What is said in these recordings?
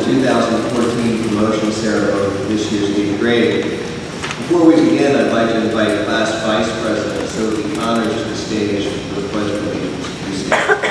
2014 promotion ceremony for this year's 8th grade. Before we begin, I'd like to invite Class Vice President Sophie Connors to the stage for the Pledge of Allegiance. Please stand.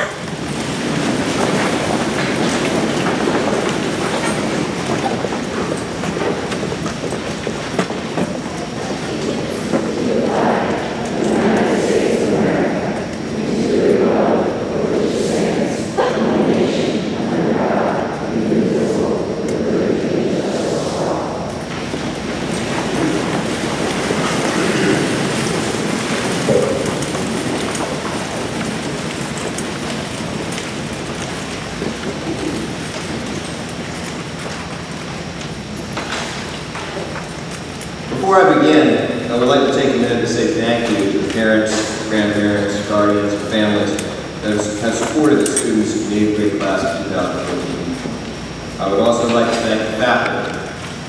Before I begin, I would like to take a minute to say thank you to the parents, grandparents, guardians, and families that have supported the students in the 8th grade class of 2014. I would also like to thank the faculty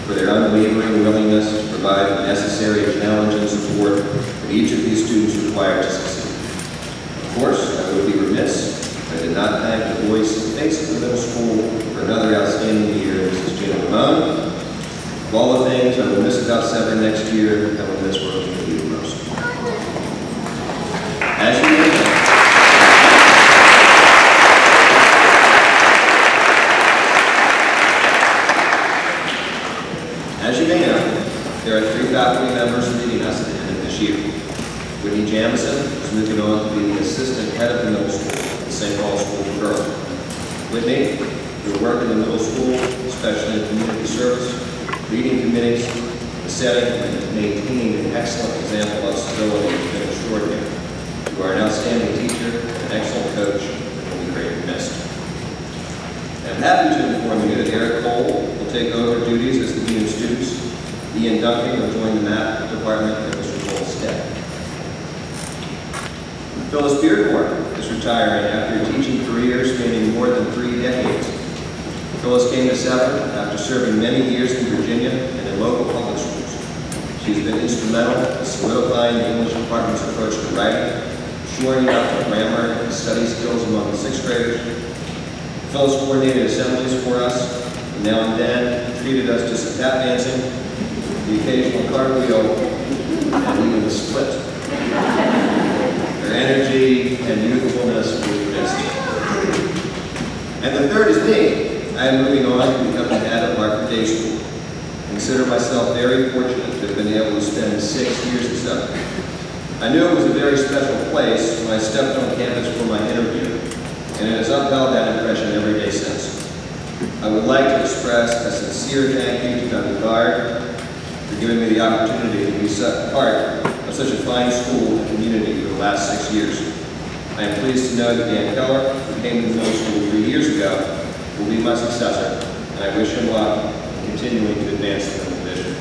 for their unwavering willingness to provide the necessary challenge and support that each of these students require to succeed. Of course, I would be remiss if I did not thank the voice and face of the middle school for another outstanding year, Mrs. Gina Ramone. Of all the things I will miss about Severn next year, I will miss working with you the most. As you may know, there are 3 faculty members leaving us at the end of this year. Whitney Jamison is moving on to be the assistant head of the middle school at the St. Paul School for Girls. Whitney, your work in the middle school, especially in community service, leading committees, the setting, and maintaining an excellent example of civility has been extraordinary. You are an outstanding teacher and an excellent coach and will be greatly missed. I'm happy to inform you that Eric Cole will take over duties as the Dean of Students. Ian Duncan will join the Math Department at Mr. Cole's stead. Phyllis Beardmore is retiring after a teaching career spanning more than 3 decades. Phyllis came to Severn after serving many years in Virginia and in local public schools. She's been instrumental in solidifying the English department's approach to writing, shoring up the grammar and study skills among the 6th graders. Phyllis coordinated assemblies for us, and now and then treated us to some tap dancing, the occasional cartwheel, and even the split. Her energy and youthfulness were missed. And the third is me. I am moving on to become the head of Market Day School. I consider myself very fortunate to have been able to spend 6 years at Severn. I knew it was a very special place when I stepped on campus for my interview, and it has upheld that impression every day since. I would like to express a sincere thank you to Dr. Guard for giving me the opportunity to be part of such a fine school and community for the last 6 years. I am pleased to know that Dan Keller, who came to the middle school 3 years ago, will be my successor, and I wish him luck in continuing to advance the vision.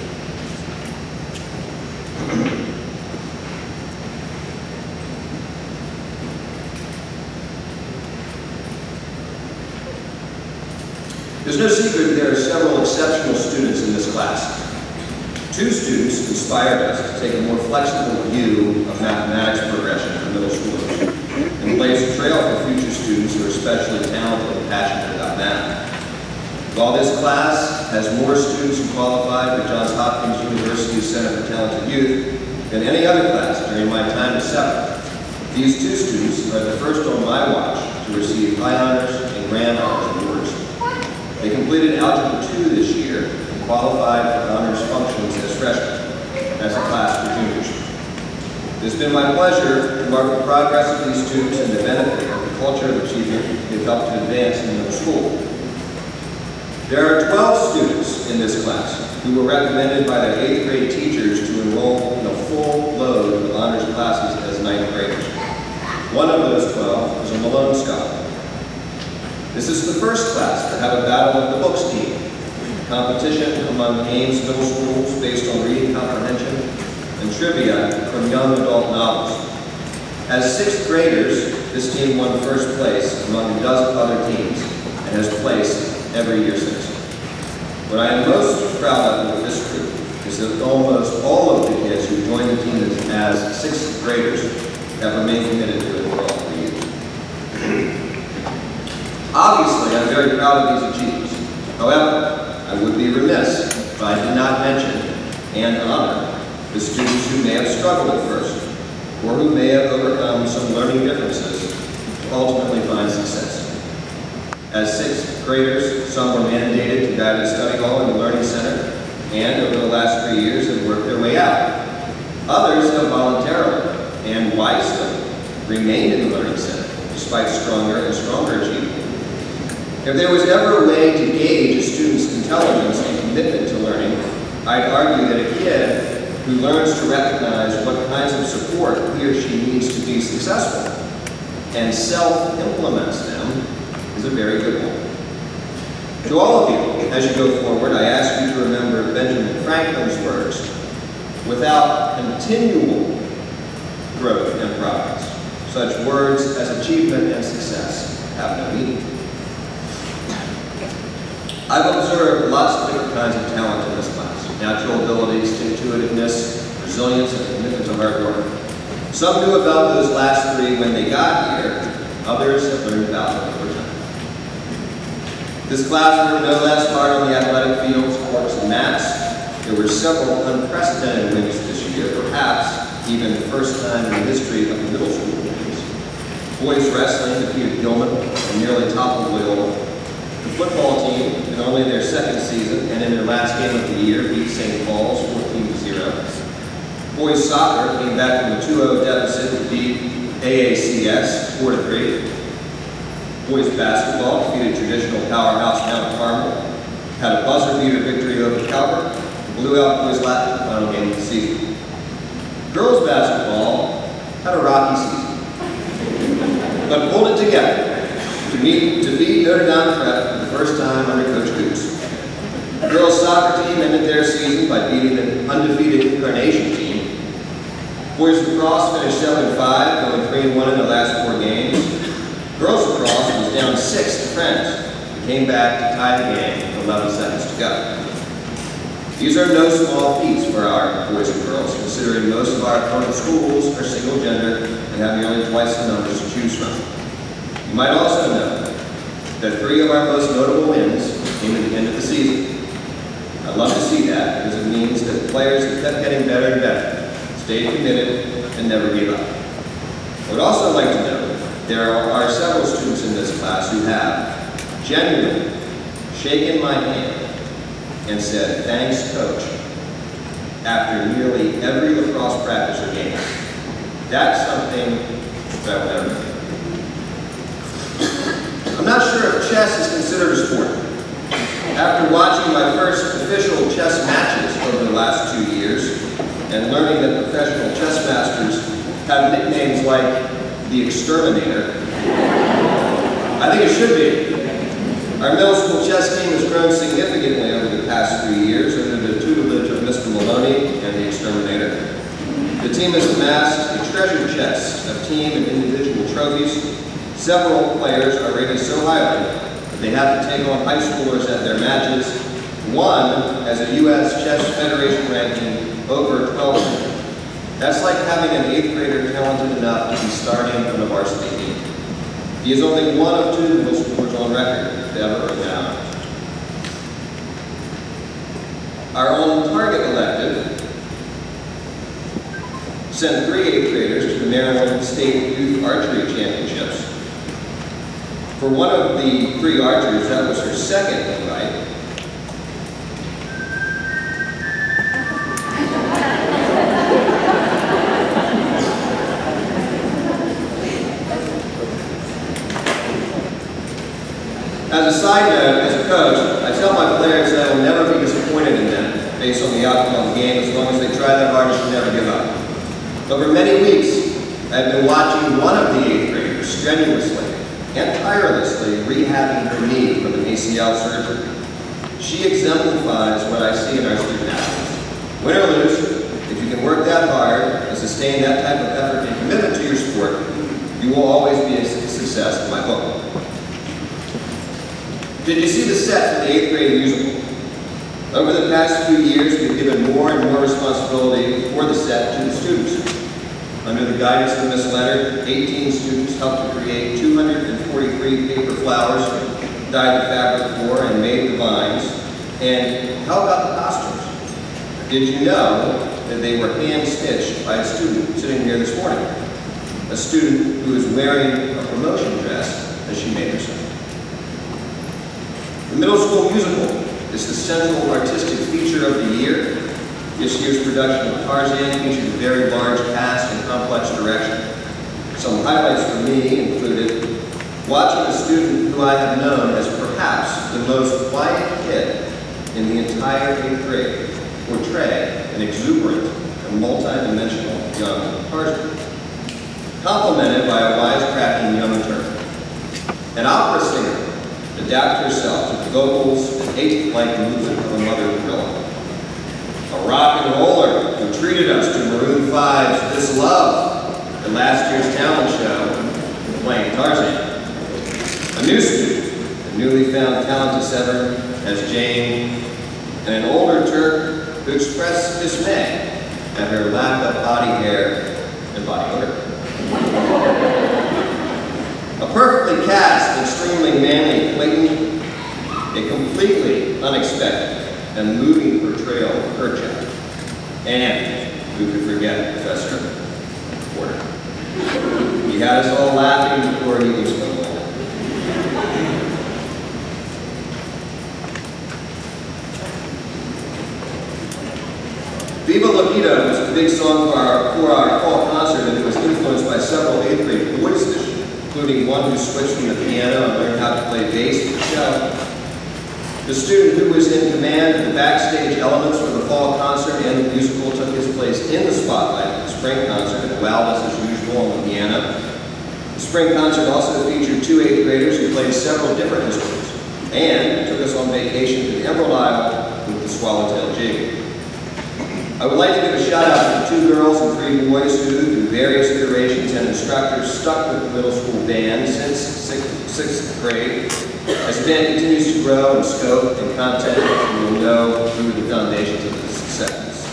There's no secret there are several exceptional students in this class. 2 students inspired us to take a more flexible view of mathematics progression for middle schoolers and blaze a trail for future students who are especially talented and passionate about math. While this class has more students who qualified for Johns Hopkins University's Center for Talented Youth than any other class during my time at Severn, these 2 students are the first on my watch to receive high honors and grand honors awards. They completed Algebra 2 this year and qualified for honors functions as freshmen, as a class for juniors. It has been my pleasure to mark the progress of these students and the benefit of the culture of achievement they've helped to advance in middle school. There are 12 students in this class who were recommended by their 8th grade teachers to enroll in a full load of honors classes as 9th graders. One of those 12 is a Malone Scholar. This is the first class to have a Battle of the Books team, competition among Ames middle schools based on reading comprehension and trivia from young adult novels. As 6th graders, this team won first place among a dozen other teams and has placed every year since. What I am most proud of with this group is that almost all of the kids who joined the team as 6th graders have remained committed to it for all 3 years. Obviously, I'm very proud of these achievements, However, I would be remiss if I did not mention and honor the students who may have struggled at first, or who may have overcome some learning differences to ultimately find success. As sixth graders, some were mandated to guide the study hall and the learning center, and over the last 3 years have worked their way out. Others have voluntarily and wisely remained in the learning center, despite stronger and stronger achievement. If there was ever a way to gauge a student's intelligence and commitment to learning, I'd argue that a kid who learns to recognize what kinds of support he or she needs to be successful and self-implements them is a very good one. To all of you, as you go forward, I ask you to remember Benjamin Franklin's words: without continual growth and progress, such words as achievement and success have no meaning. I've observed lots of different kinds of talent in this class: natural abilities, intuitiveness, resilience, and commitment to hard work. Some knew about those last three when they got here, others have learned about them over time. This class worked no less hard on the athletic fields, courts, and mats. There were several unprecedented wins this year, perhaps even the first time in the history of the middle school games. Boys wrestling defeated Gilman and nearly toppled Loyola. The football team, in only their second season and in their last game of the year, beat St. Paul's 14-0. Boys soccer came back from a 2-0 deficit to beat AACS 4-3. Boys basketball defeated traditional powerhouse Mount Carmel, had a buzzer beater victory over Calvert, and blew out Boys Latin in the final game of the season. Girls basketball had a rocky season, but pulled it together to beat Notre Dame Prep for the first time under Coach Goose. The girls' soccer team ended their season by beating the undefeated Incarnation team. Boys lacrosse finished 7-5, going 3-1 in the last 4 games. Girls lacrosse was down 6 to Friends, and came back to tie the game with 11 seconds to go. These are no small feats for our boys and girls, considering most of our opponent schools are single gender and have nearly twice the numbers to choose from. You might also know that 3 of our most notable wins came at the end of the season. I love to see that because it means that players have kept getting better and better, stayed committed, and never gave up. I would also like to note there are several students in this class who have genuinely shaken my hand and said, "Thanks, Coach," after nearly every lacrosse practice or game. That's something that I will never forget. I'm not sure if chess is considered a sport. After watching my first official chess matches over the last 2 years and learning that professional chess masters have nicknames like the Exterminator, I think it should be. Our middle school chess team has grown significantly over the past 3 years under the tutelage of Mr. Maloney and the Exterminator. The team has amassed a treasure chest of team and individual trophies. Several players are rated so highly that they have to take on high schoolers at their matches. One has a U.S. Chess Federation ranking over 1,200. That's like having an 8th grader talented enough to be starting on a varsity team. He is only one of 2 middle schoolers on record to ever earn that honor. Our own target elective sent 3 8th graders to the Maryland State Youth Archery Championships. For one of the 3 archers, that was her second invite. As a side note, as a coach, I tell my players that I will never be disappointed in them based on the outcome of the game as long as they try their hardest and never give up. Over many weeks, I've been watching one of the 8th graders strenuously and tirelessly rehabbing her knee from an ACL surgery. She exemplifies what I see in our student athletes. Win or lose, if you can work that hard and sustain that type of effort and commitment to your sport, you will always be a success in my book. Did you see the set for the 8th grade musical? Over the past few years, we've given more and more responsibility for the set to the students. Under the guidance of Ms. Leonard, 18 students helped to create 243 paper flowers dyed the fabric for and made the vines. And how about the costumes? Did you know that they were hand-stitched by a student sitting here this morning? A student who is wearing a promotion dress that she made herself. The middle school musical is the central artistic feature of the year. This year's production of Tarzan featured a very large cast and complex direction. Some highlights for me included watching a student who I have known as perhaps the most quiet kid in the entire 8th grade portray an exuberant and multi-dimensional young Tarzan, complemented by a wisecracking young Turk. An opera singer adapt herself to the vocals and ape-like movement of a mother gorilla. A rock and roller who treated us to Maroon 5's This Love at last year's talent show, playing Tarzan. A new student, a newly found talent to Severn as Jane, and an older Turk who expressed dismay at her lack of body hair and body odor. A perfectly cast, extremely manly Clayton, a completely unexpected and moving portrayal of Kerchak, and who could forget Professor Porter. He had us all laughing before he was going. Viva La Vida was the big song for our fall concert, and it was influenced by several 8th grade boys this year, including one who switched from the piano and learned how to play bass for the show. The student who was in command of the backstage elements for the fall concert and the musical took his place in the spotlight at the spring concert and wowed us as usual on the piano. The spring concert also featured 2 8th graders who played several different instruments and took us on vacation to the Emerald Isle with the Swallowtail Jig. I would like to give a shout out to the 2 girls and 3 boys who, through various iterations and instructors, stuck with the middle school band since 6th grade. As the band continues to grow in scope and content, you will know through the foundations of its success.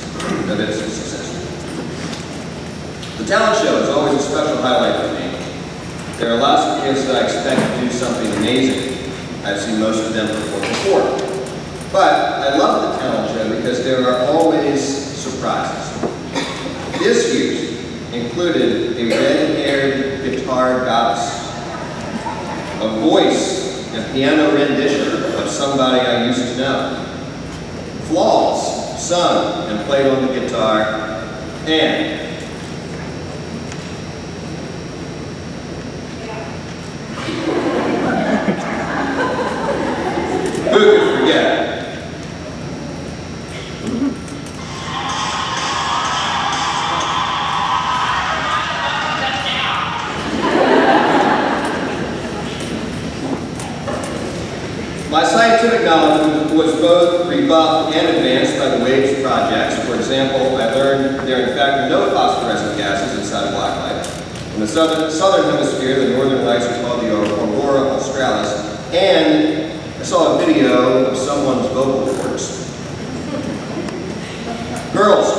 The talent show is always a special highlight for me. There are lots of kids that I expect to do something amazing. I've seen most of them perform before. But I love the talent show because there are always surprises. This year's included a red-haired guitar goddess, a voice and piano rendition of somebody I used to know, flaws sung and played on the guitar, and who could forget? My scientific knowledge was both rebuffed and advanced by the WAVES projects. For example, I learned there in fact are no phosphorescent gases inside black light. In the southern hemisphere, the northern lights are called the aurora australis, and I saw a video of someone's vocal cords. Girls,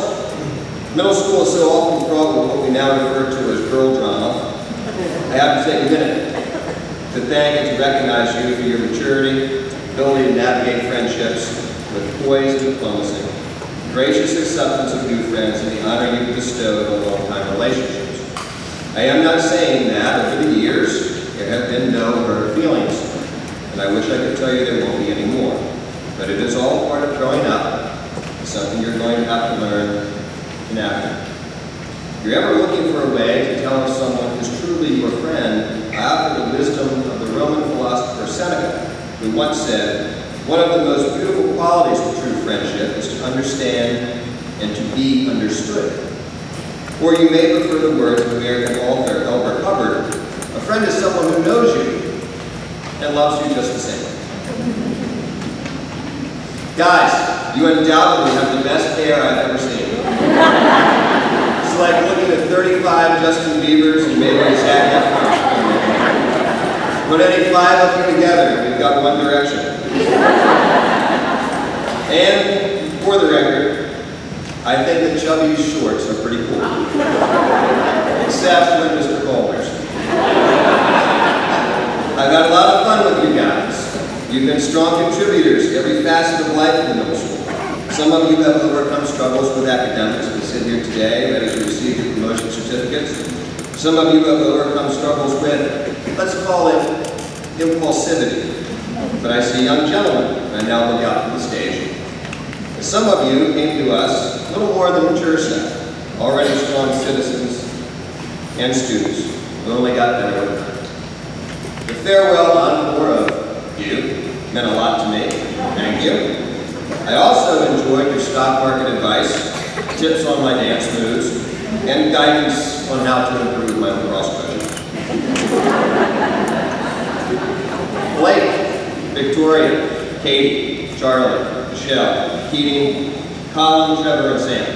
middle school is so often fraught with what we now refer to as girl drama. I have to take a minute to thank and to recognize you for your maturity, ability to navigate friendships with poise and diplomacy, gracious acceptance of new friends, and the honor you've bestowed on long-time relationships. I am not saying that over the years there have been no hurt feelings, and I wish I could tell you there won't be any more. But it is all part of growing up. It's something you're going to have to learn to navigate. If you're ever looking for a way to tell if someone is truly your friend, I offer the wisdom of the Roman philosopher Seneca, who once said, one of the most beautiful qualities of true friendship is to understand and to be understood. Or you may prefer the words of American author Elbert Hubbard, a friend is someone who knows you and loves you just the same. Guys, you undoubtedly have the best hair I've ever seen. It's like looking at 35 Justin Biebers and maybe a Zac Efron. Put any 5 of you together, we've got One Direction. And for the record, I think that Chubby's shorts are pretty cool. Except when Mr. Culver's. I've had a lot of fun with you guys. You've been strong contributors to every facet of life in the middle school. Some of you have overcome struggles with academics and sit here today ready to receive your promotion certificates. Some of you have overcome struggles with, let's call it, impulsivity. But I see young gentlemen, and I now look out to the stage. And some of you came to us a little more than mature set, already strong citizens and students who only got better with time. The farewell encore of you meant a lot to me. Thank you. I also enjoyed your stock market advice, tips on my dance moves, and guidance on how to improve my lacrosse coaching. Blake, Victoria, Katie, Charlie, Michelle, Keating, Colin, Trevor, and Sam.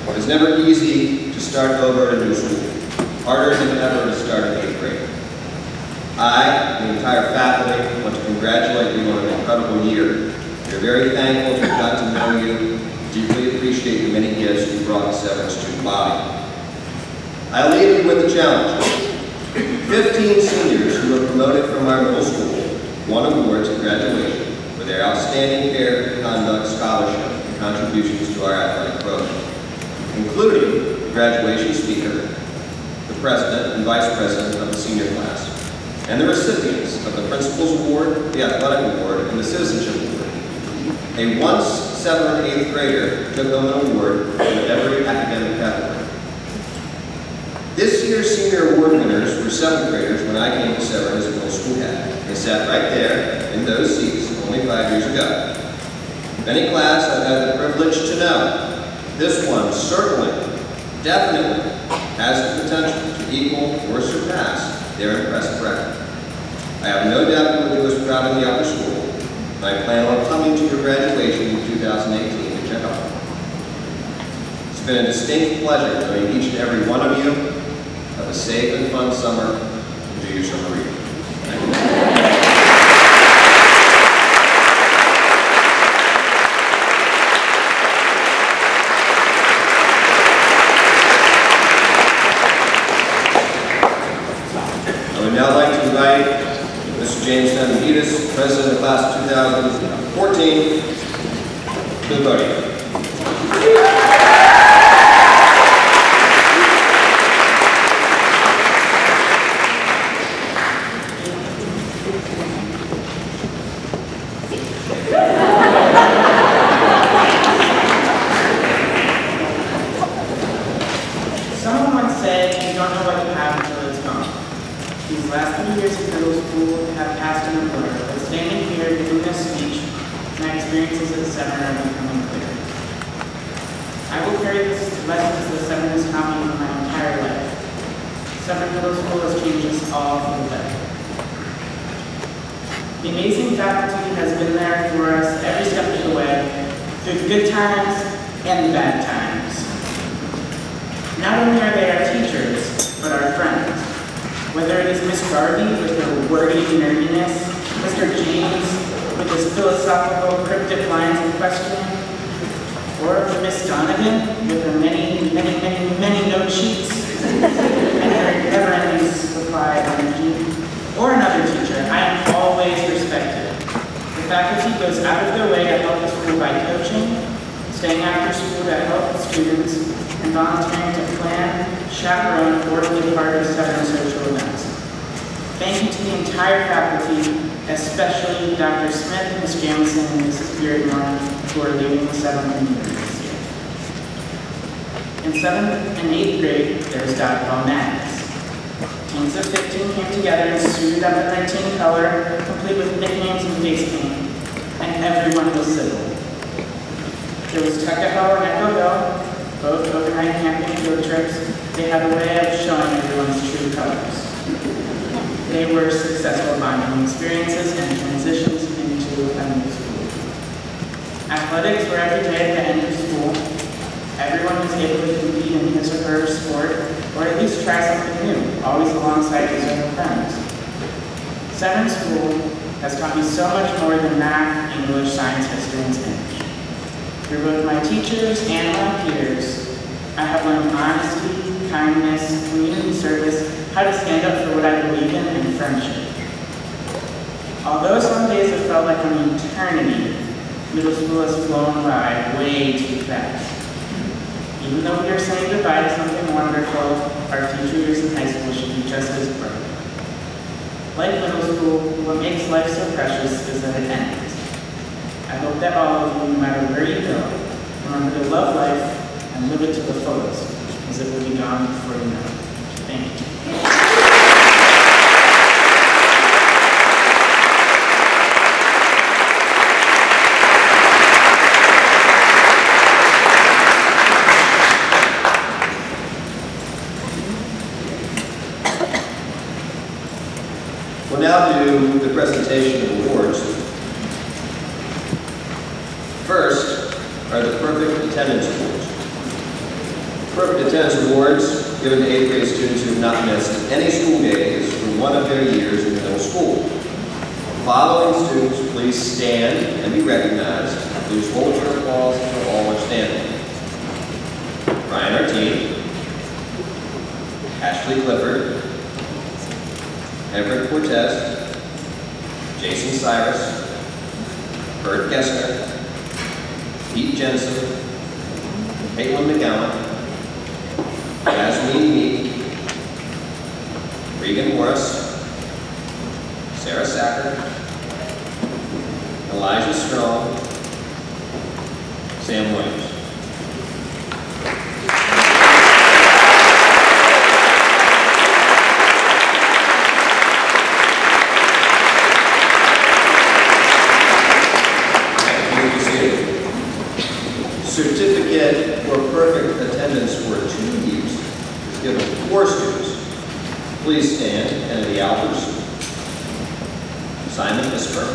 It was never easy to start over at a new school, harder than ever to start in 8th grade. I, the entire faculty, want to congratulate you on an incredible year. We're very thankful to have got to know you, deeply appreciate the many gifts you brought to Severn student body. I leave you with a challenge. 15 seniors who were promoted from our middle school won awards at graduation for their outstanding care, conduct, scholarship, and contributions to our athletic program, including the graduation speaker, the president and vice president of the senior class, and the recipients of the Principal's Award, the Athletic Award, and the Citizenship Award. A once 7th or 8th grader took home an award in every academic category. This year's senior award winners were 7th graders when I came to Severn as a middle school head. They sat right there in those seats only 5 years ago. Any class I've had the privilege to know, this one certainly, definitely, has the potential to equal or surpass their impressive record. I have no doubt you will do us proud in the upper school. I plan on coming to your graduation in 2018 to check out. It's been a distinct pleasure knowing each and every one of you. Have a safe and fun summer, and do your summer reading. Thank you. I would now like to invite Mr. James Sandavides, President of Class of 2014, to the podium. Someone once said, you don't know what you have until it's gone. These last 3 years of middle school have passed in a blur, but standing here giving this speech, my experiences at Severn are becoming clear. I will carry this lessons that Severn has taught me for my entire life. Severn Middle School has changed us all for the better. The amazing faculty has been there for us every step of the way, through the good times and the bad times. Not only are they our teachers, but our friends. Whether it is Miss Garvey with her wordy nerdiness, Mr. James with his philosophical cryptic lines and questioning, or Miss Donovan with her many note sheets and her never-ending supply of energy, or another teacher, I am always respected. The faculty goes out of their way to help the school by coaching, staying after school to help the students, and volunteering to plan, chaperone, or be part of Severn social events. Thank you to the entire faculty, especially Dr. Smith, Ms. Jamison, and Mrs. Beardmore, who are leading the Severn community this year. In 7th and 8th grade, there was dodgeball madness. Teams of 15 came together and suited up in their team color, complete with nicknames and face paint, and everyone was civil. There was Tuckahoe and Echo Hill, both overnight camping field trips. They had a way of showing everyone's true colors. They were successful bonding experiences and transitions into a new school. Athletics were every day at the end of school. Everyone was able to compete in his or her sport, or at least try something new, always alongside his other friends. Severn School has taught me so much more than math, English, science, history, and Spanish. Through both my teachers and my peers, I have learned honesty, kindness, community service, how to stand up for what I believe in, and friendship. Although some days it felt like an eternity, middle school has flown by way too fast. Even though we are saying goodbye to something wonderful, our future years in high school should be just as bright. Like middle school, what makes life so precious is that it ends. I hope that all of you, no matter where you go, remember to love life and live it to the fullest, because it will be gone before you know it. Thank you. We'll now do the presentation of awards. First are the Perfect Attendance Awards. Perfect Attendance Awards given to 8th grade students who have not missed any school days for one of their years in middle school. The following students, please stand and be recognized. Please hold your applause until all are standing. Ryan Artine, Ashley Clifford, Everett Cortez, Jason Cyrus, Bert Gessner, Pete Jensen, Caitlin McGowan, Yasmin Meek, Regan Morris, Sarah Sacker, Elijah Strong, Sam Williams. Certificate for perfect attendance for 2 years is given to 4 students. Please stand. Kennedy Albers, Simon Isper,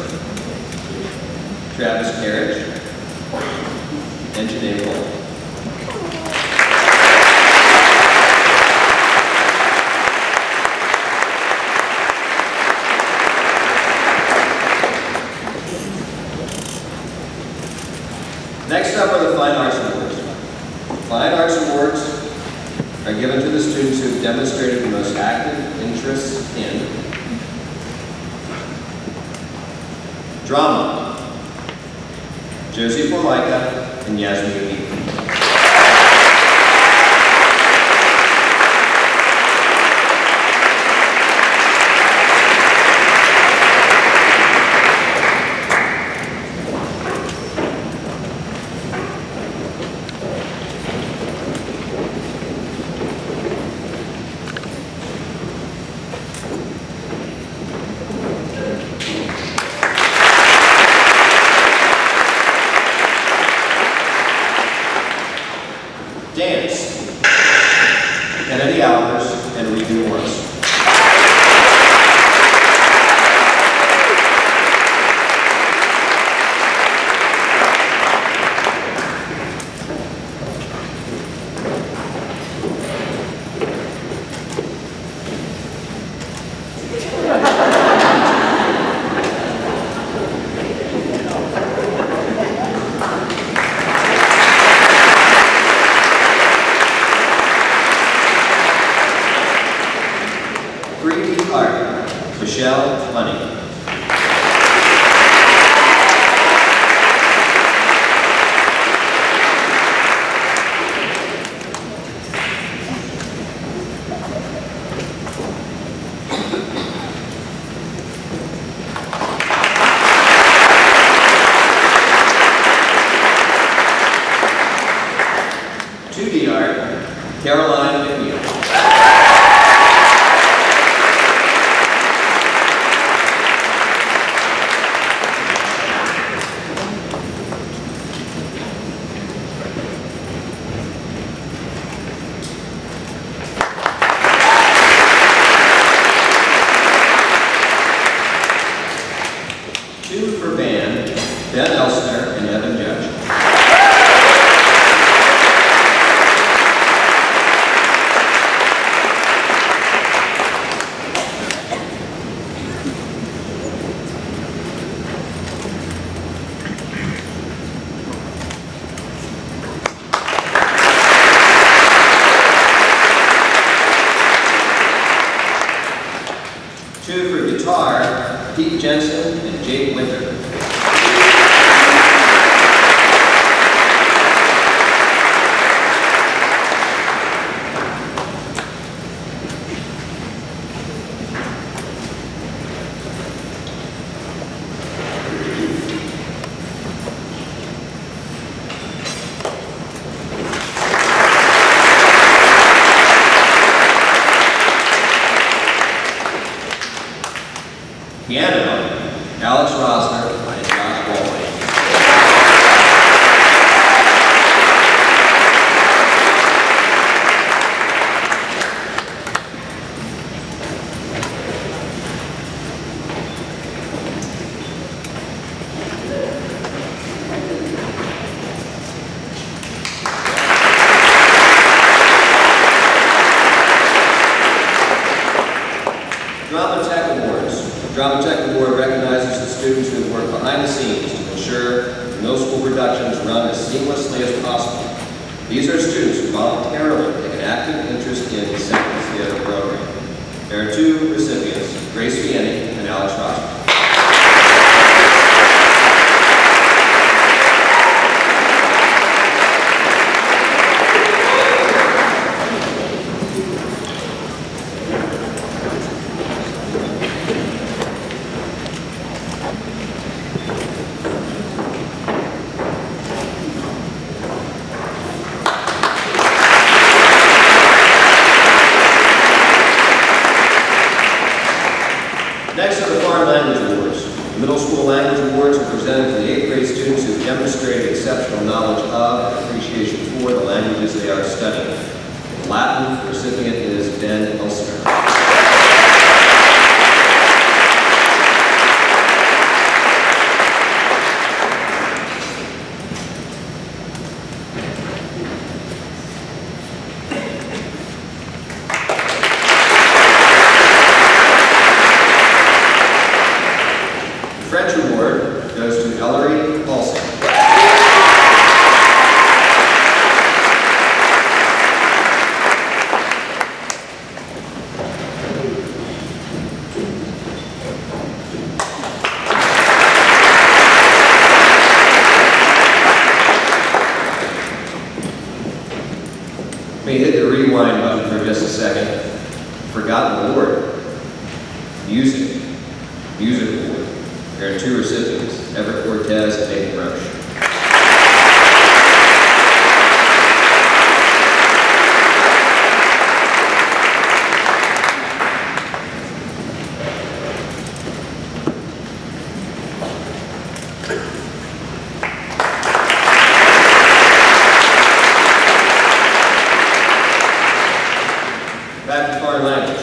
Travis Carriage, and Janae Roll. Next up are the Fine Arts Awards. Fine Arts Awards are given to the students who have demonstrated the most active interest in drama, Josie Formica and Yasmin Meek. Dance, Kennedy Albers and Regan Morris. Michelle Money. Caroline McNeil. Jake Winter. Piano, Alex Rosner and Josh Walway. Drama Tech Awards. Drama Tech Award recognizes the students who have worked behind the scenes to ensure the middle school productions run as seamlessly as possible. These are students who voluntarily take an active interest in the Central Theater program. There are two recipients, Grace Vianney and Alex Rosner. Next are the Foreign Language Awards. The Middle School Language Awards are presented to the 8th grade students who have demonstrated exceptional knowledge of and appreciation for the languages they are studying. In Latin, the recipient is Ben Elsner. French Award goes to Ellery Paulson. Let me hit the rewind button for just a second. Forgotten award. Music. Music Award. There are two recipients, Everett Cortez and Nathan Roche. Back to foreign language.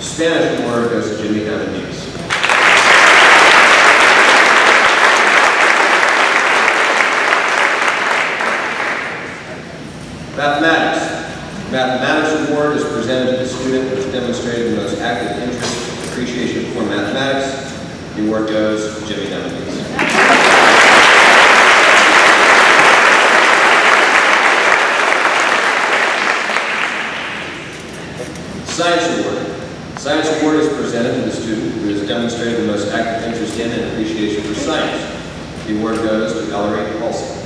Spanish Award goes to Jimmy Evans. Mathematics. Mathematics Award is presented to the student who has demonstrated the most active interest and appreciation for mathematics. The award goes to Jimmy Evans. Science Award. Science Award is presented to the student who has demonstrated the most active interest in and appreciation for science. The award goes to Ellery Paulson.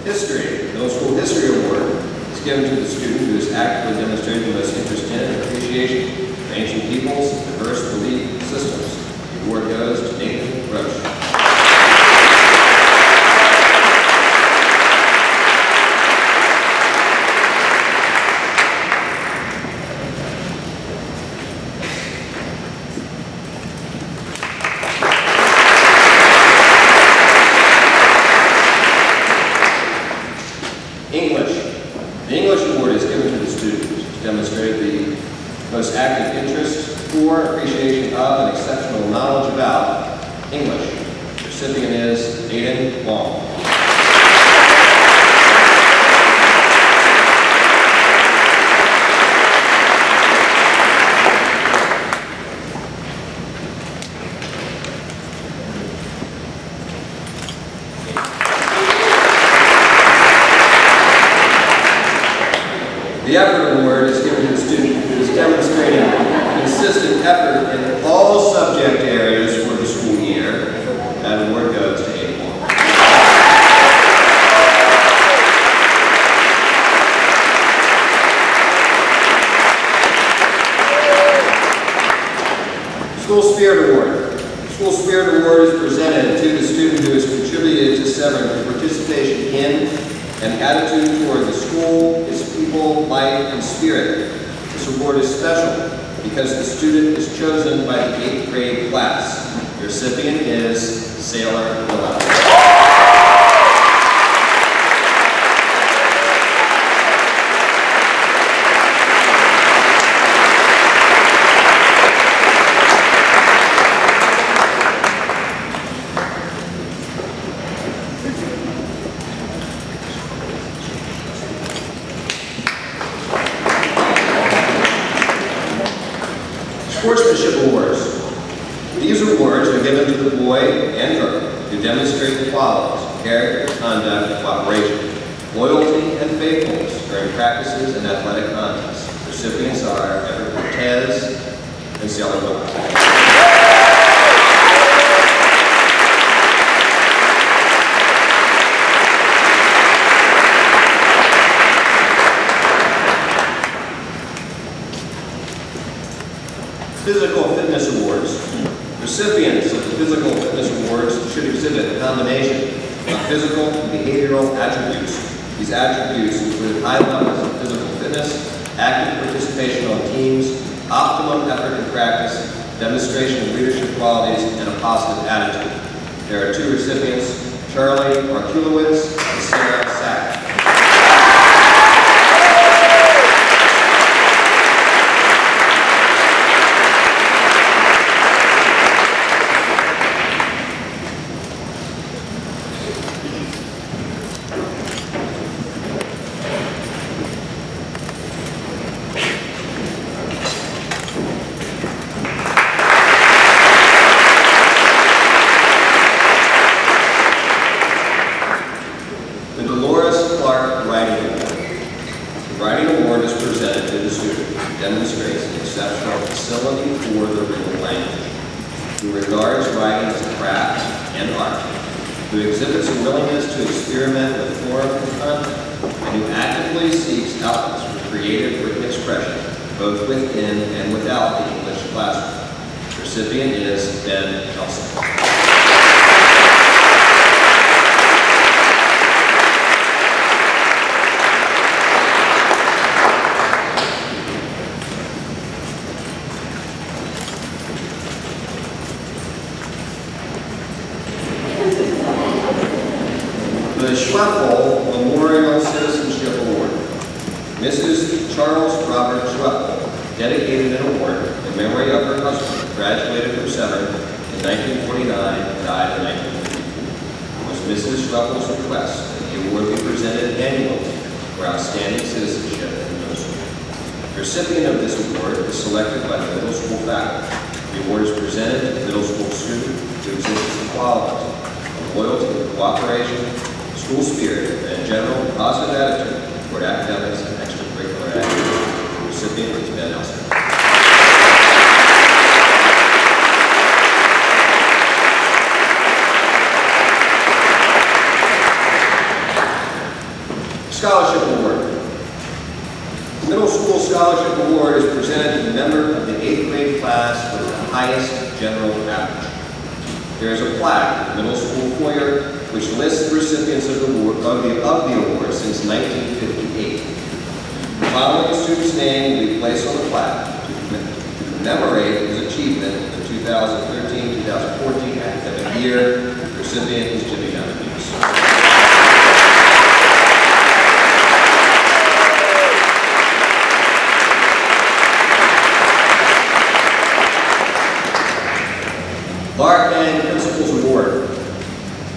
History. The Middle School History Award is given to the student who has actively demonstrated the most interest in and appreciation for ancient peoples and diverse belief systems. The award goes to Nathan Roche. English. The English Award is given to the student who demonstrated the most active interest for, appreciation of, and exceptional knowledge about English. The recipient is Aiden Long. The Effort Award is given to the student who is demonstrating consistent effort in all subject areas for the school year. That award goes to April. School Spirit Award. The School Spirit Award is presented to the student who has contributed to Severn with participation in and attitude toward the school, its people, life, and spirit. This award is special because the student is chosen by the 8th grade class. The recipient is Sailor Willow. Sportsmanship Awards. These awards are given to the boy and girl who demonstrate the qualities of character, conduct, cooperation, loyalty, and faithfulness during practices and athletic contests. Recipients are Everett Cortez and Sailor Willow. Physical Fitness Awards. Recipients of the Physical Fitness Awards should exhibit a combination of physical and behavioral attributes. These attributes include high levels of physical fitness, active participation on teams, optimum effort in practice, demonstration of leadership qualities, and a positive attitude. There are 2 recipients, Charlie Markulowitz and Sarah Sack. Demonstrates an exceptional facility for the written language, who regards writing as a craft and art, who exhibits a willingness to experiment with form and content, and who actively seeks outlets for creative written expression, both within and without the English classroom. The recipient is Ben Nelson. The Schweffel Memorial Citizenship Award. Mrs. Charles Robert Schweffel dedicated an award in memory of her husband, who graduated from Severn in 1949 and died in 1954. It was Mrs. Schweffel's request that the award be presented annually for outstanding citizenship in middle school. The recipient of this award is selected by the middle school faculty. The award is presented to the middle school student who exhibits the qualities of loyalty, cooperation, school spirit, and general positive attitude toward academics and extracurricular activities. The recipient is Ben Nelson. Scholarship Award. The Middle School Scholarship Award is presented to the member of the 8th grade class with the highest general average. There is a plaque in the middle school foyer which lists the recipients of the award since 1958. Following the student's name will be placed on the plaque to commemorate his achievement in the 2013-2014 academic year. The recipient is Jimmy Donohue. Lark and Principal's Award.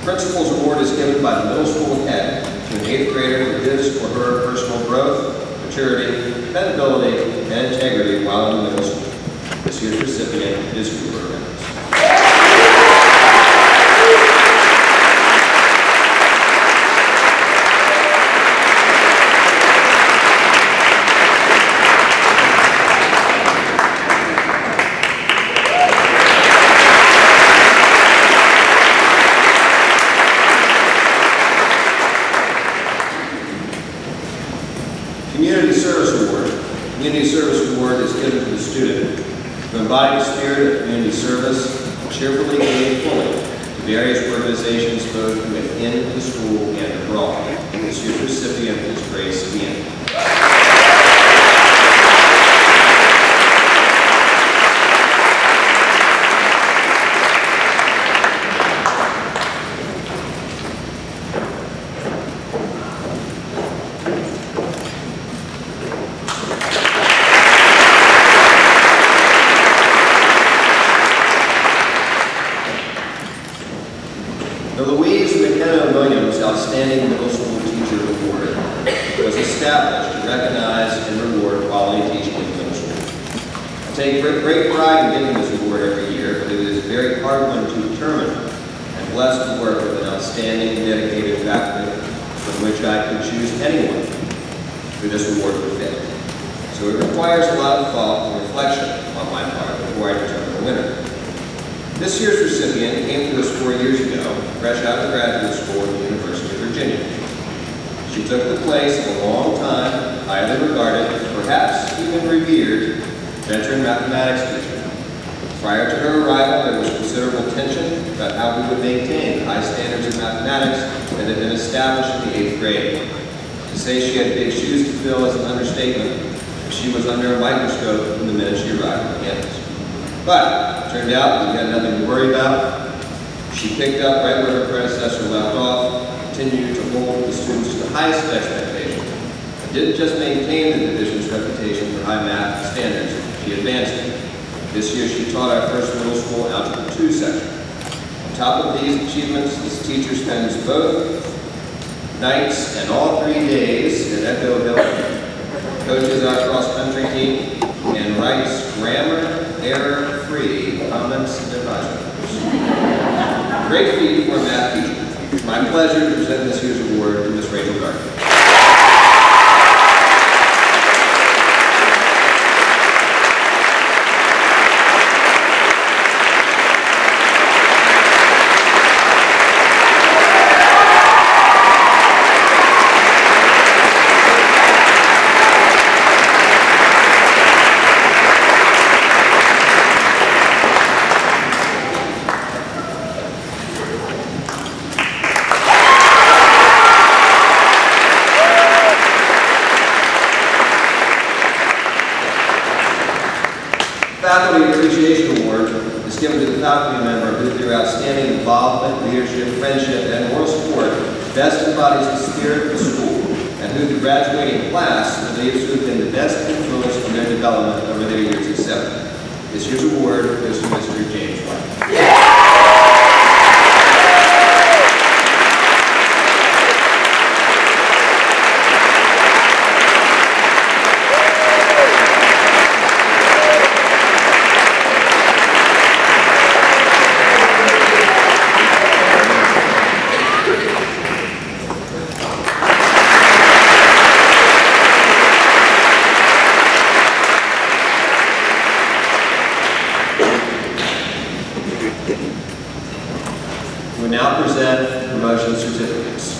Principal's Award is given by the middle school head to an 8th grader for his or her personal growth, maturity, dependability, and integrity while in the middle school. This year's recipient is Cooper Reynolds. Community Service Award. Community Service Award is given to the student who embodied the spirit of community service and cheerfully gave fully to various organizations both within the school and abroad. This year's recipient is Grace Ian. Outstanding Middle School Teacher Award was established to recognize and reward quality teaching in middle school. I take great pride in giving this award every year, but it is a very hard one to determine. I'm blessed to work with an outstanding, dedicated faculty from which I could choose anyone who this award would fit. So it requires a lot of thought and reflection on my part before I determine the winner. This year's recipient came to us 4 years ago, fresh out of graduate school at the University of Virginia. She took the place of a long-time, highly regarded, perhaps even revered, veteran mathematics teacher. Prior to her arrival, there was considerable tension about how we would maintain the high standards of mathematics that had been established in the 8th grade. To say she had big shoes to fill is an understatement. She was under a microscope from the minute she arrived on campus. But it turned out we had nothing to worry about. She picked up right where her predecessor left off, continued to hold the students to the highest expectations, and didn't just maintain the division's reputation for high math standards, she advanced it. This year she taught our first middle school Algebra 2 section. On top of these achievements, this teacher spends both nights and all 3 days at Echo Hill, coaches our cross-country team, and writes grammar error-free comments and advisories. Great feat for a math teacher. It's my pleasure to present this year's award to Ms. Rachel Gardner. Faculty Appreciation Award is given to the faculty member who, through outstanding involvement, leadership, friendship, and moral support, best embodies the spirit of the school, and who, the graduating class, believes to have been the best influence in their development over their years at Severn. This year's award goes to Mr. James White. Yeah! We now present promotion certificates.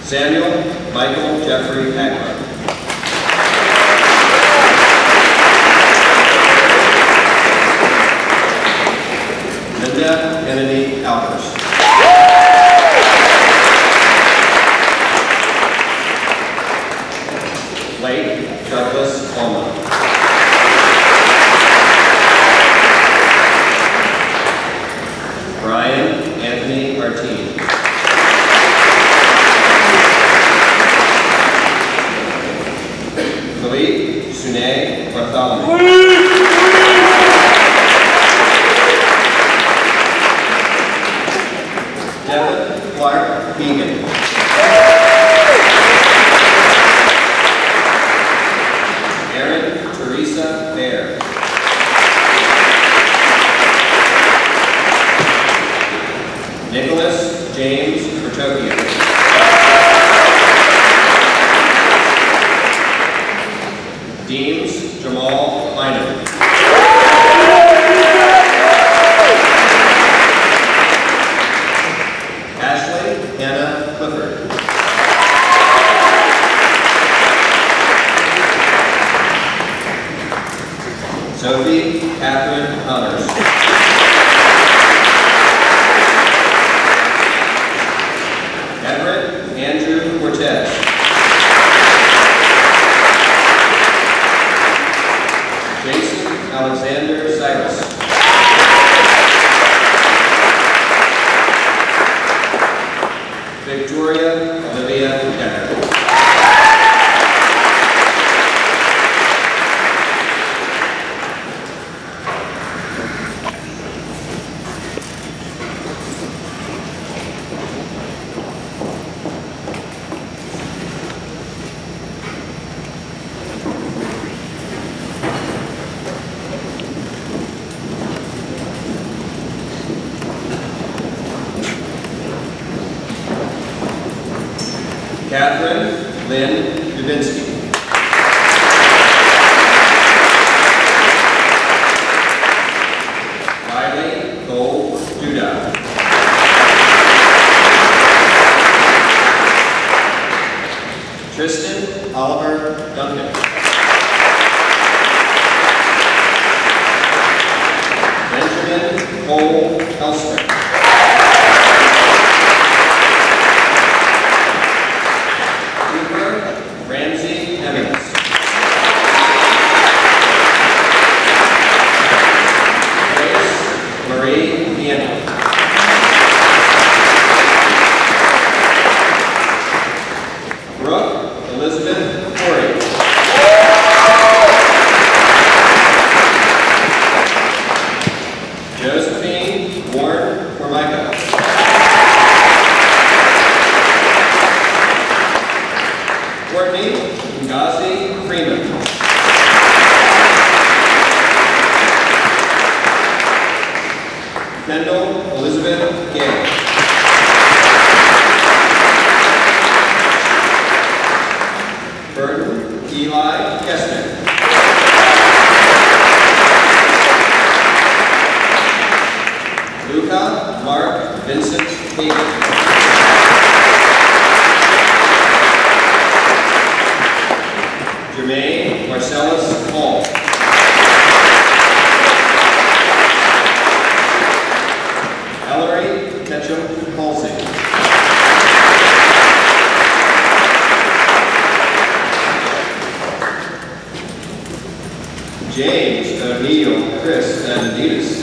Samuel Michael Jeffrey Hagler. Linda Kennedy Alpers. Blake Douglas Allman. Brian Anthony Martine. Philippe Sune Bartholomew. Devin Clark Egan. Erin Teresa Baer. James Bertocchio. Deems Jamal Minor. Ashley Hannah Clifford. Sophie Catherine Hunters. Everett Andrew Cortez. Jason Alexander Cyrus. Victoria Olivia Decker. Catherine Lynn Dubinsky. Riley Cole Judah. Tristan Oliver Duncan. Benjamin Cole Elster. Ramsey Emmons. Grace Marie Vienna. Brooke Elizabeth Corey. Josephine Warren Formica. Courtney Ngazi Freeman. Kendall Elizabeth Gay. Burton Eli Kestner. Luca Mark Vincent Hagan. Jermaine Marcellus Hall. Ellery Ketchum Halsey. James O'Neill Chris Ananitas.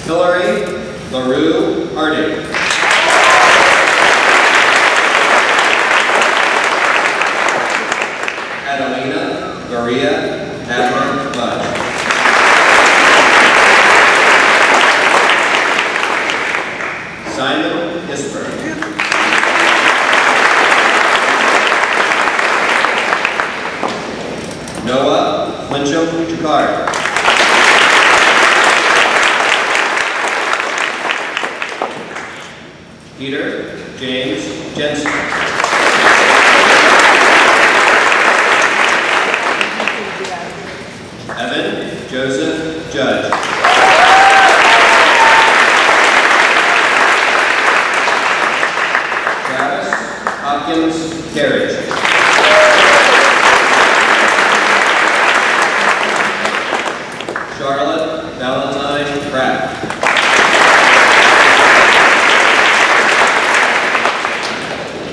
Hillary LaRue Harding. Adelina Maria Adler Mudge. Simon Hisper. Noah Flincham Chikard. Peter James Jensen. Evan Joseph Judge. Travis Hopkins Carriage. Charlotte Valentine Pratt.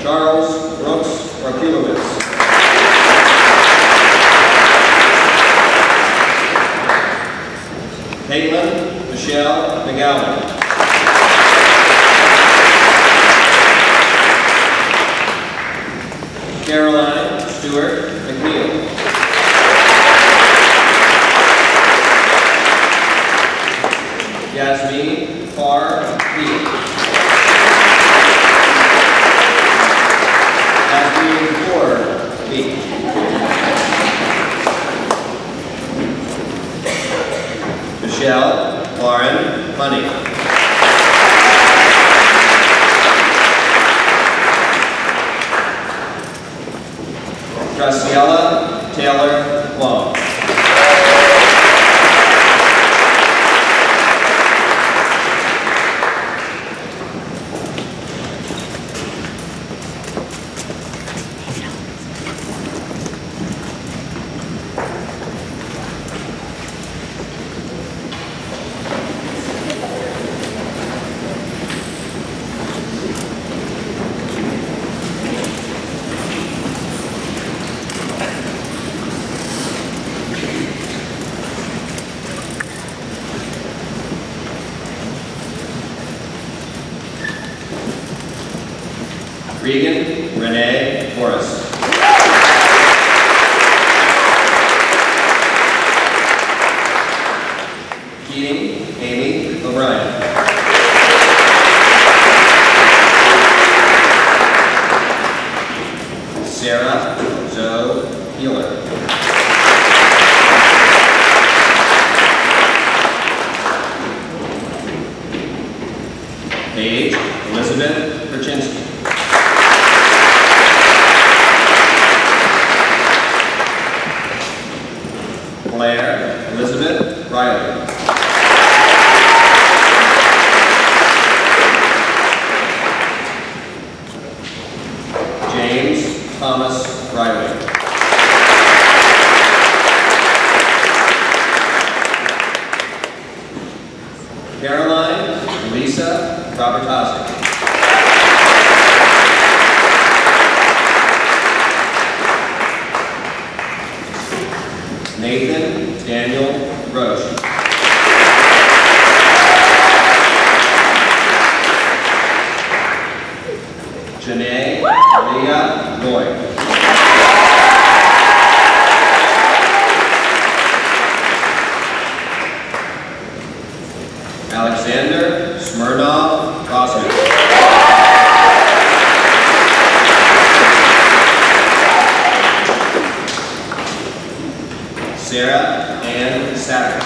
Charles Brooks Rakulowitz. Caitlin Michelle McGowan. Caroline Stewart McNeil. Yasmin Farr Lee. Yasmin Ford Lee. Michelle Lauren Honey. Graciela Taylor Long. Regan Renee Forrest. Keating Amy O'Brien. Sarah Zoe Healer. Paige Elizabeth Perchinsky. Claire Elizabeth Riley. James Thomas Riley. Caroline Lisa Robertazzi. Nathan Daniel Roche. Janae Leah Lloyd. Alexander Smirnov Rosman. Sarah Ann Satter.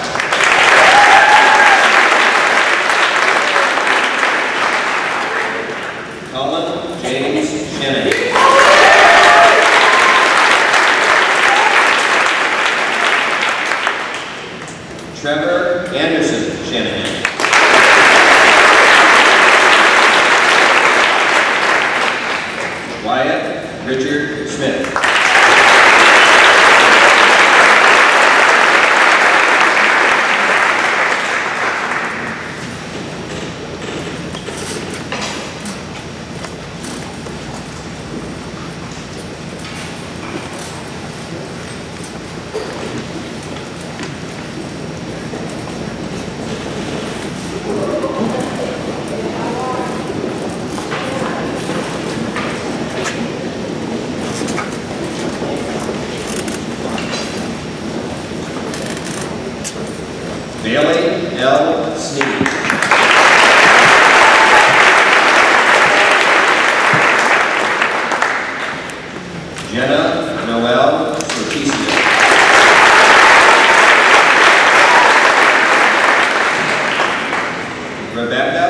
Colin James Shanahan. Trevor Anderson Shanahan. Wyatt Richard Smith. Bailey L. Sneed. Jenna Noel Sorticio. Rebecca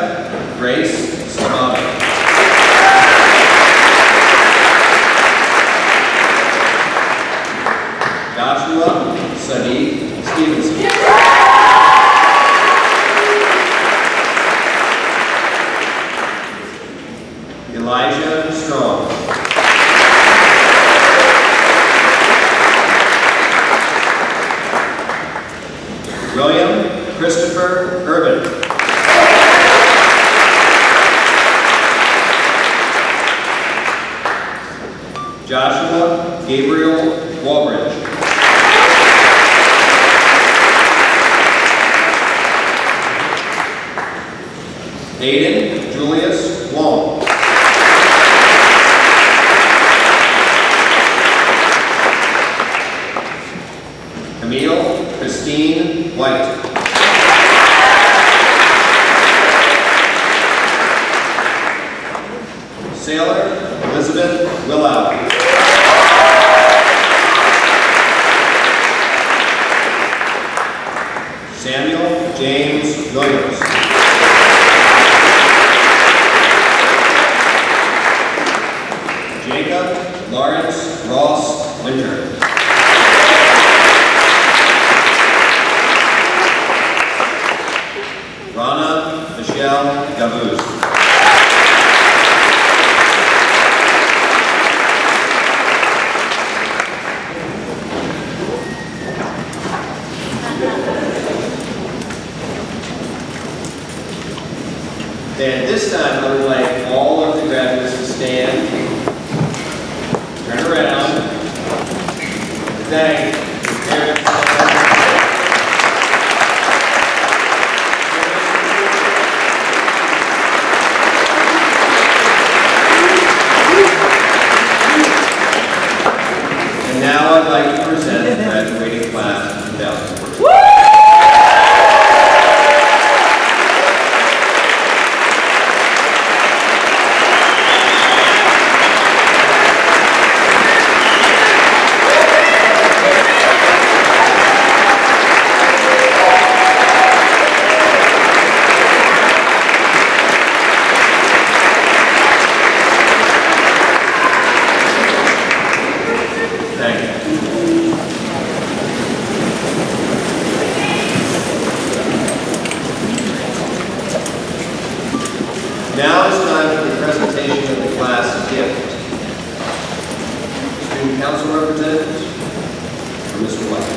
Grace Stamano. Joshua Sadiq Stevenson. Elijah Strong. William Christopher Urban. Joshua Gabriel Walbridge. Aiden Julius Wong. Dean White. Sailor Elizabeth Willow. Samuel James Williams. Jacob Lawrence Ross Winter. Rana Michelle Gavuz. And this time, I would like all of the graduates to stand, turn around, thank your parents. And now I'd like to present the graduating class of 2014. Now is time for the presentation of the class gift. Student council representatives, or Mr. White.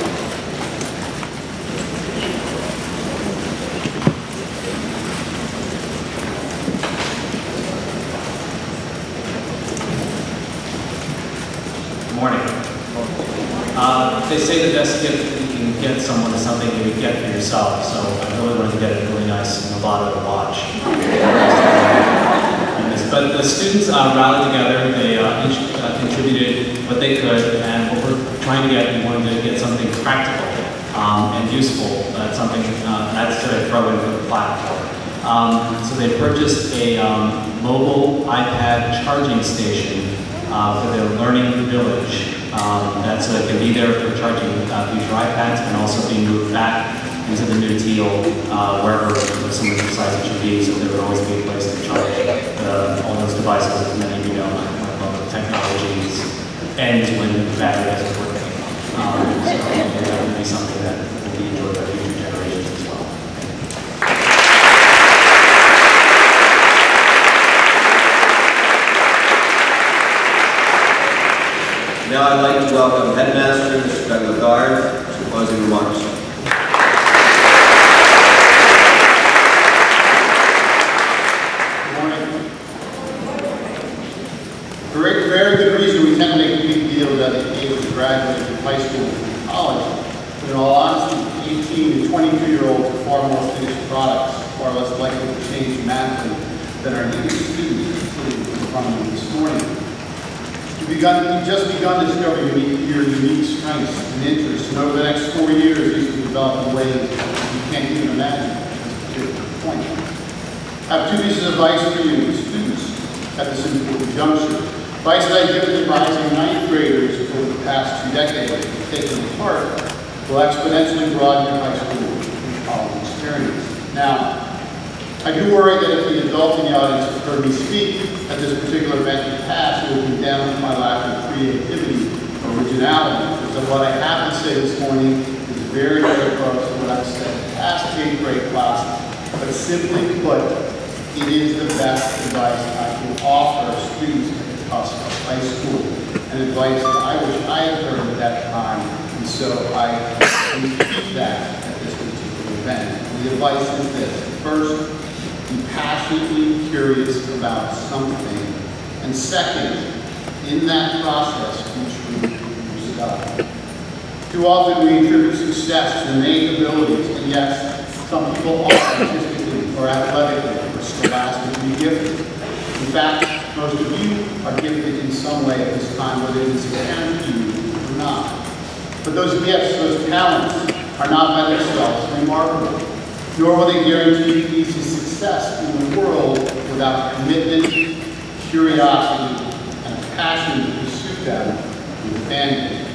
Good morning. They say the best gift that you can get someone is something you would get for yourself, so I really wanted to get a really nice Movado watch. But the students rallied together, they each contributed what they could, and what we're trying to get, we wanted to get something practical and useful, something that's to throw in for the platform. So they purchased a mobile iPad charging station for their learning village. That's can be there for charging future iPads and also be moved back into the new teal wherever someone decides it should be, so there would always be a place to charge all those devices, as many of you know, like technologies ends when the battery doesn't work. So that would be something that will be enjoyed by future generations as well. Now I'd like to welcome Headmaster Mr. Doug Lagarde to closing remarks. Good morning. For a very good reason, we tend to make a big deal about the age of graduating from high school and college. But in all honesty, 18 to 22-year-olds are far more finished products, far less likely to change dramatically than our new students, including in front of me this morning. You've just begun discovering your unique strengths and interests, and over the next 4 years, these will develop in ways you can't even imagine at this particular point. I have two pieces of advice for you, students, at this important juncture. Advice that I give to the rising ninth graders over the past 2 decades have taken apart will exponentially broaden your high school and college experience. Now, I do worry that if the adults in the audience have heard me speak at this particular event in the past, it will condemn my lack of creativity or originality. Because what I have to say this morning is very, very close to what I've said in past 8th grade classes. But simply put, it is the best advice I can offer students at the cusp of high school. And advice that I wish I had heard at that time. And so I repeat that at this particular event. And the advice is this. First, be passionately curious about something. And second, in that process, be true to yourself. Too often we attribute success to innate abilities, and yes, some people are artistically or athletically or scholastically gifted. In fact, most of you are gifted in some way at this time, whether it is apparent to you or not. But those gifts, those talents, are not by themselves remarkable, nor will they guarantee easy success in the world without commitment, curiosity, and a passion to pursue them with abandon.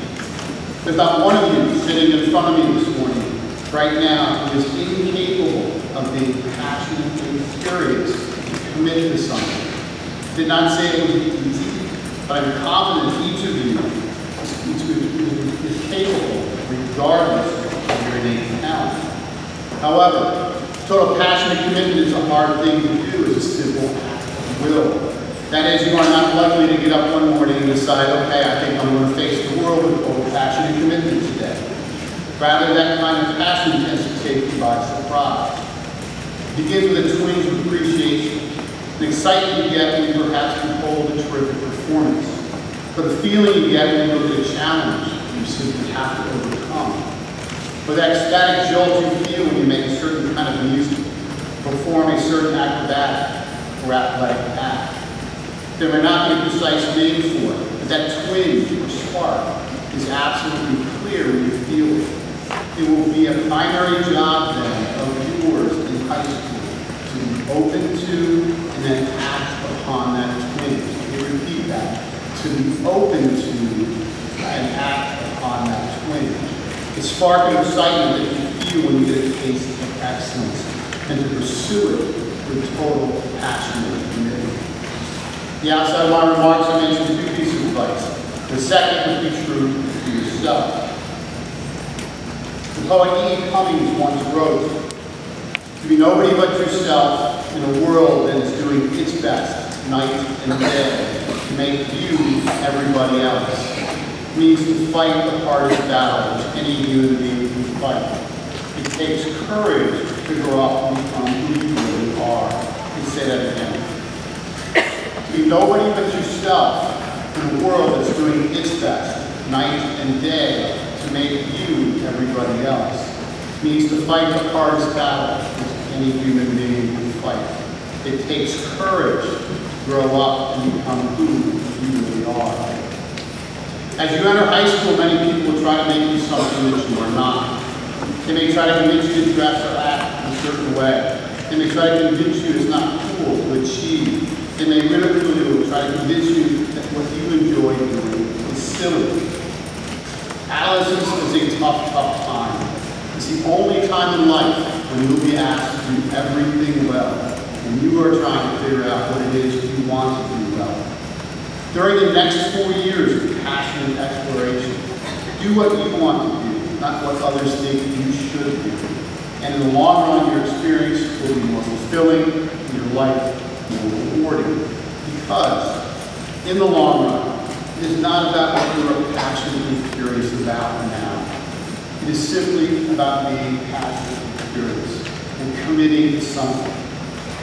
There's not one of you sitting in front of me this morning, right now, who is incapable of being passionate and curious and committed to something. I did not say it would be easy, but I'm confident each of you is capable, regardless of your innate talent. However, total passion and commitment is a hard thing to do. It's a simple act of will. That is, you are not likely to get up one morning and decide, okay, I think I'm going to face the world with total passion and commitment today. Rather, that kind of passion tends to take you by surprise. It begins with a twinge of appreciation, an excitement you get when you perhaps behold a terrific performance, but a feeling you get when you look at a challenge you simply have to overcome. Or that ecstatic jolt you feel when you make a certain kind of music, perform a certain acrobatic or athletic act. There may not be a precise name for it, but that twinge or spark is absolutely clear when you feel it. It will be a primary job then of yours in high school to be open to and then act upon that twinge. Let me repeat that. To be open to and act upon that twinge. The spark of excitement that you feel when you get a taste of excellence, and to pursue it with total passion and commitment. The outside of my remarks, I mentioned two pieces of advice. The second would be true to yourself. The poet E. Cummings once wrote, "To be nobody but yourself in a world that is doing its best, night and day, to make you everybody else, means to fight the hardest battle which any human being can fight. It takes courage to grow up and become who you really are." Let's say that again. To be nobody but yourself in a world that's doing its best, night and day, to make you everybody else, means to fight the hardest battle which any human being can fight. It takes courage to grow up and become who you really are. As you enter high school, many people will try to make you something that you are not. They may try to convince you to dress or act in a certain way. They may try to convince you it's not cool to achieve. They may ridicule you or try to convince you that what you enjoy doing is silly. Adolescence is a tough time. It's the only time in life when you'll be asked to do everything well, and you are trying to figure out what it is you want to do well. During the next 4 years of passionate exploration, do what you want to do, not what others think you should do. And in the long run, your experience will be more fulfilling, and your life more rewarding. Because, in the long run, it is not about what you are passionately curious about now. It is simply about being passionately curious and committing to something.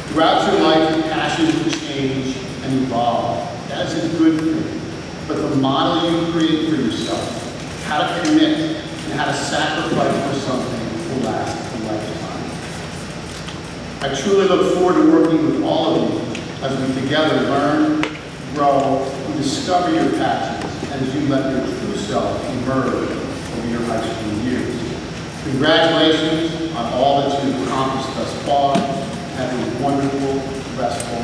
Throughout your life, your passions will change and evolve. That is a good thing. But the model you create for yourself, how to commit and how to sacrifice for something, will last a lifetime. I truly look forward to working with all of you as we together learn, grow, and discover your passions as you let your true self emerge over your high school years. Congratulations on all that you've accomplished thus far. Have a wonderful, restful